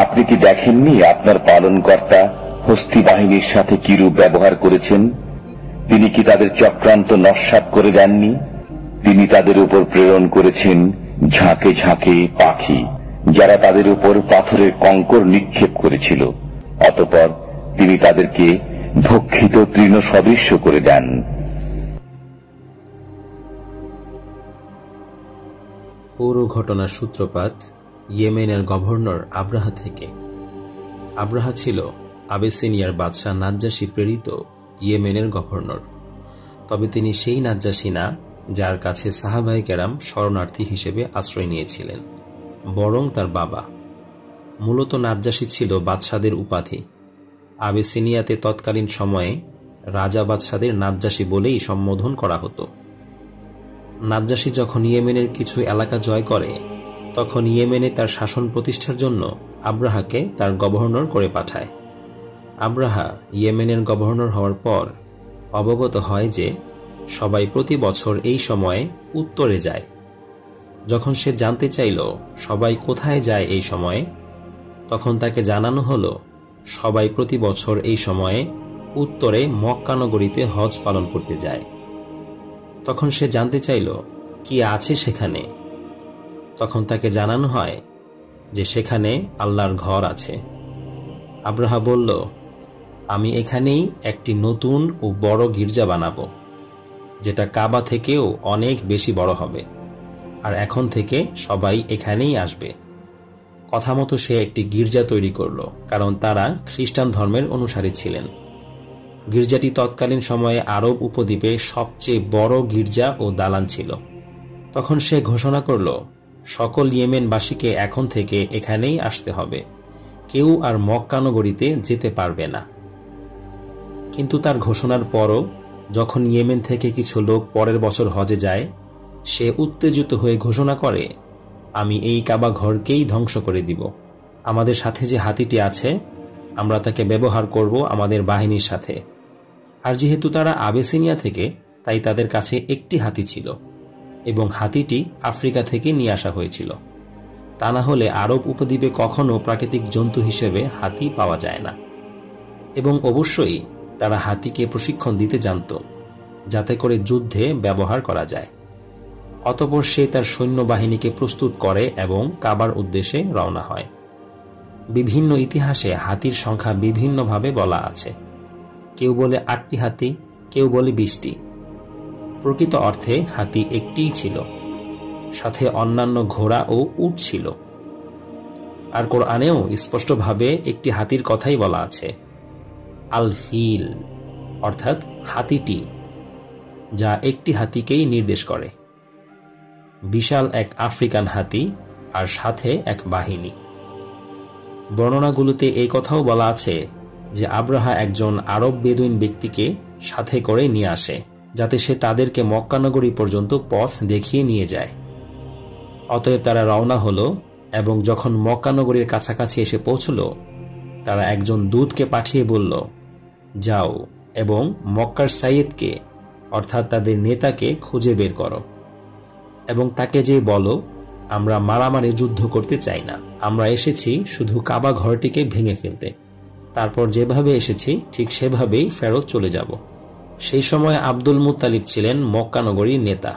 আপনি কি দেখেননি আপনার পালনকর্তা হস্তি বাহিনীর সাথে কিরূপ ব্যবহার করেছেন? তিনি কি তাদের চক্রান্ত নস্যাৎ করে দেননি? তিনি তাদের উপর প্রেরণ করেছেন ঝাঁকে ঝাঁকে পাখি, যারা তাদের উপর পাথরের কঙ্কর নিক্ষেপ করেছিল। অতঃপর তিনি তাদেরকে ভক্ষিত তৃণ সদৃশ্য করে দেন। পুরো ঘটনার সূত্রপাত ইয়েমেনের গভর্নর আব্রাহা থেকে। আব্রাহা ছিল আবেসিনিয়ার বাদশাহ নাজ্জাশী প্রেরিত ইয়েমেনের গভর্নর। তবে তিনি সেই নাজ্জাশী না যার কাছে সাহাবায়ে কেরাম শরণার্থী হিসেবে আশ্রয় নিয়েছিলেন, বরং তার বাবা। মূলত নাজ্জাশী ছিল বাদশাদের উপাধি। আবেসিনিয়াতে তৎকালীন সময়ে রাজা বাদশাদের নাজ্জাশী বলেই সম্বোধন করা হতো। নাজ্জাশী যখন ইয়েমেনের কিছু এলাকা জয় করে, তখন ইয়েমেনে তার শাসন প্রতিষ্ঠার জন্য আব্রাহাকে তার গভর্নর করে পাঠায়। আব্রাহা ইয়েমেনের গভর্নর হওয়ার পর অবগত হয় যে সবাই প্রতি বছর এই সময়ে উত্তরে যায়। যখন সে জানতে চাইল সবাই কোথায় যায় এই সময়ে, তখন তাকে জানানো হলো সবাই প্রতি বছর এই সময়ে উত্তরে মক্কা নগরীতে হজ পালন করতে যায়। তখন সে জানতে চাইল কি আছে সেখানে। তখন তাকে জানানো হয় যে সেখানে আল্লাহর ঘর আছে। আব্রাহা বলল, আমি এখানেই একটি নতুন ও বড় গির্জা বানাবো, যেটা কাবা থেকেও অনেক বেশি বড় হবে, আর এখন থেকে সবাই এখানেই আসবে। কথা মতো সে একটি গির্জা তৈরি করল, কারণ তারা খ্রিস্টান ধর্মের অনুসারী ছিলেন। গির্জাটি তৎকালীন সময়ে আরব উপদ্বীপে সবচেয়ে বড় গির্জা ও দালান ছিল। তখন সে ঘোষণা করল, সকল ইয়েমেনবাসীকে এখন থেকে এখানেই আসতে হবে, কেউ আর মক্কা নগরীতে যেতে পারবে না। কিন্তু তার ঘোষণার পরও যখন ইয়েমেন থেকে কিছু লোক পরের বছর হজে যায়, সে উত্তেজিত হয়ে ঘোষণা করে, আমি এই কাবা ঘরকেই ধ্বংস করে দিব। আমাদের সাথে যে হাতিটি আছে, আমরা তাকে ব্যবহার করব আমাদের বাহিনীর সাথে। আর যেহেতু তারা আবেসিনিয়া থেকে, তাই তাদের কাছে একটি হাতি ছিল, এবং হাতিটি আফ্রিকা থেকে নিয়ে আসা হয়েছিল। তা না হলে আরব উপদ্বীপে কখনো প্রাকৃতিক জন্তু হিসেবে হাতি পাওয়া যায় না। এবং অবশ্যই তারা হাতিকে প্রশিক্ষণ দিতে জানত, যাতে করে যুদ্ধে ব্যবহার করা যায়। অতঃপর সে তার সৈন্যবাহিনীকে প্রস্তুত করে এবং কাবার উদ্দেশ্যে রওনা হয়। বিভিন্ন ইতিহাসে হাতির সংখ্যা বিভিন্নভাবে বলা আছে। কেউ বলে 8টি হাতি, কেউ বলে 20টি। প্রকৃত অর্থে হাতি একটিই ছিল, সাথে অন্যান্য ঘোড়া ও উট ছিল। আর কোরআনেও স্পষ্টভাবে একটি হাতির কথাই বলা আছে, আল ফিল, অর্থাৎ হাতিটি, যা একটি হাতিকেই নির্দেশ করে। বিশাল এক আফ্রিকান হাতি আর সাথে এক বাহিনী। বর্ণনাগুলোতে এই কথাও বলা আছে যে আব্রাহা একজন আরব বেদুইন ব্যক্তিকে সাথে করে নিয়ে আসে, যাতে সে তাদেরকে মক্কা নগরী পর্যন্ত পথ দেখিয়ে নিয়ে যায়। অতএব তারা রওনা হলো, এবং যখন মক্কা নগরীর কাছাকাছি এসে পৌঁছল, তারা একজন দূতকে পাঠিয়ে বলল, যাও এবং মক্কার সাইয়েদকে, অর্থাৎ তাদের নেতাকে খুঁজে বের করো, এবং তাকে যে বলো, আমরা মারামারি যুদ্ধ করতে চাই না, আমরা এসেছি শুধু কাবা ঘরটিকে ভেঙে ফেলতে। তারপর যেভাবে এসেছি ঠিক সেভাবেই ফেরত চলে যাব। সেই সময় আব্দুল মুত্তালিব ছিলেন মক্কা নগরীর নেতা।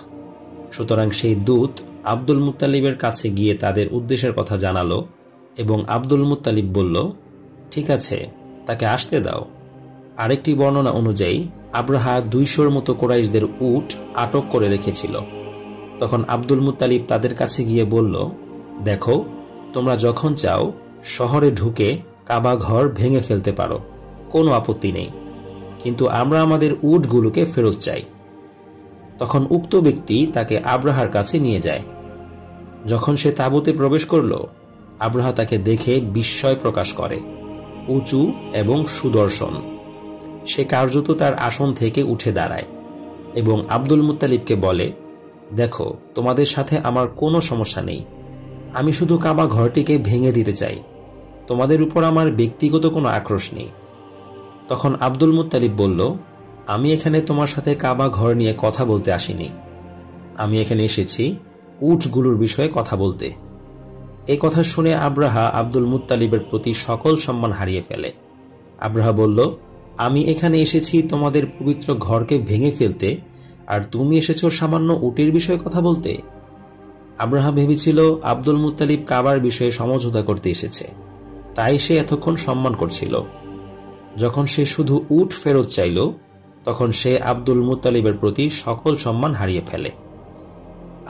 সুতরাং সেই দূত আব্দুল মুত্তালিবের কাছে গিয়ে তাদের উদ্দেশ্যের কথা জানালো, এবং আব্দুল মুত্তালিব বলল, ঠিক আছে, তাকে আসতে দাও। আরেকটি বর্ণনা অনুযায়ী আব্রাহা 200-র মতো কুরাইশদের উট আটক করে রেখেছিল। তখন আব্দুল মুত্তালিব তাদের কাছে গিয়ে বলল, দেখো, তোমরা যখন চাও শহরে ঢুকে কাবা ঘর ভেঙে ফেলতে পারো, কোনো আপত্তি নেই, কিন্তু আমরা আমাদের উটগুলোকে ফেরত চাই। তখন উক্ত ব্যক্তি তাকে আব্রাহার কাছে নিয়ে যায়। যখন সে তাঁবুতে প্রবেশ করল, আব্রাহা তাকে দেখে বিস্ময় প্রকাশ করে, উঁচু এবং সুদর্শন। সে কার্যত তার আসন থেকে উঠে দাঁড়ায় এবং আব্দুল মুত্তালিবকে বলে, দেখো, তোমাদের সাথে আমার কোনো সমস্যা নেই, আমি শুধু কাবা ঘরটিকে ভেঙে দিতে চাই, তোমাদের উপর আমার ব্যক্তিগত কোনো আক্রোশ নেই। তখন আব্দুল মুত্তালিব বলল, আমি এখানে তোমার সাথে কাবা ঘর নিয়ে কথা বলতে আসিনি, আমি এখানে এসেছি উটগুলোর বিষয়ে কথা বলতে। এই কথা শুনে আব্রাহা আব্দুল মুত্তালিবের প্রতি সকল সম্মান হারিয়ে ফেলে। আব্রাহা বলল, আমি এখানে এসেছি তোমাদের পবিত্র ঘরকে ভেঙে ফেলতে, আর তুমি এসেছো সামান্য উটের বিষয়ে কথা বলতে। আব্রাহা ভেবেছিল আব্দুল মুত্তালিব কাবার বিষয়ে সমঝোতা করতে এসেছে, তাই সে এতক্ষণ সম্মান করছিল। যখন সে শুধু উট ফেরত চাইল, তখন সে আব্দুল মুত্তালিবের প্রতি সকল সম্মান হারিয়ে ফেলে।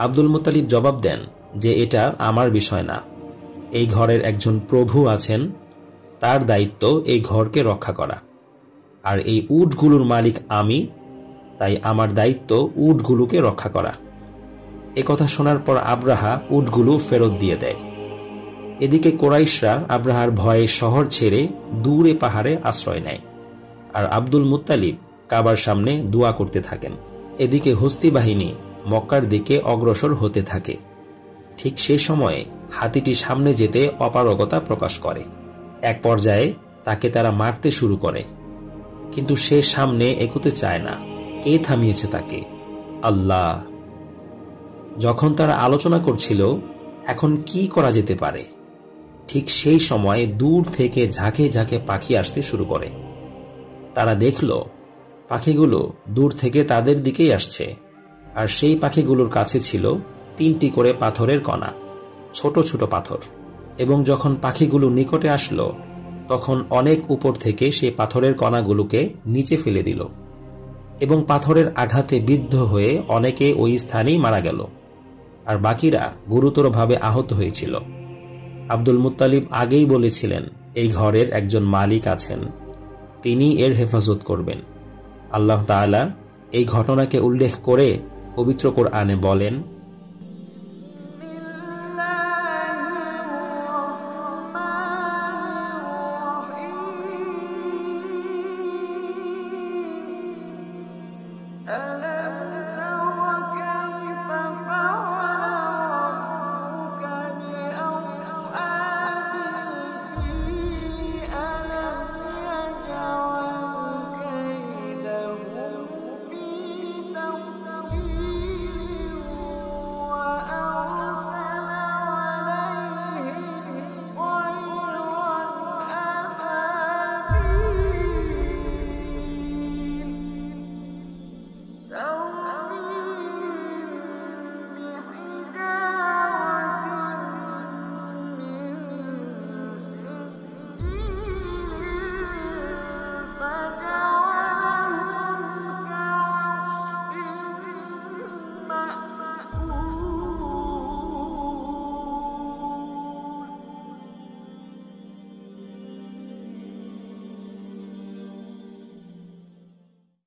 আব্দুল মুত্তালিব জবাব দেন যে এটা আমার বিষয় না, এই ঘরের একজন প্রভু আছেন, তার দায়িত্ব এই ঘরকে রক্ষা করা, আর এই উটগুলোর মালিক আমি, তাই আমার দায়িত্ব উটগুলোকে রক্ষা করা। এ কথা শোনার পর আব্রাহা উটগুলো ফেরত দিয়ে দেয়। এদিকে কুরাইশরা আব্রাহার ভয়ে শহর ছেড়ে দূরে পাহাড়ে আশ্রয় নেয়, আর আব্দুল মুত্তালিব কাবার সামনে দোয়া করতে থাকেন। এদিকে হস্তি বাহিনী মক্কার দিকে অগ্রসর হতে থাকে। ঠিক সে সময়ে হাতিটি সামনে যেতে অপারগতা প্রকাশ করে। এক পর্যায়ে তাকে তারা মারতে শুরু করে, কিন্তু সে সামনে এগোতে চায় না। কে থামিয়েছে তাকে? আল্লাহ। যখন তারা আলোচনা করছিল এখন কি করা যেতে পারে, ঠিক সেই সময় দূর থেকে ঝাঁকে ঝাঁকে পাখি আসতে শুরু করে। তারা দেখল পাখিগুলো দূর থেকে তাদের দিকেই আসছে, আর সেই পাখিগুলোর কাছে ছিল 3টি করে পাথরের কণা, ছোট ছোট পাথর। এবং যখন পাখিগুলো নিকটে আসলো, তখন অনেক উপর থেকে সেই পাথরের কণাগুলোকে নিচে ফেলে দিল, এবং পাথরের আঘাতে বিদ্ধ হয়ে অনেকে ওই স্থানেই মারা গেল, আর বাকিরা গুরুতরভাবে আহত হয়েছিল। আব্দুল মুত্তালিব আগেই বলেছিলেন এই ঘরের একজন মালিক আছেন, তিনি এর হেফাজত করবেন। আল্লাহ তাআলা এই ঘটনাকে উল্লেখ করে পবিত্র কোরআনে বলেন,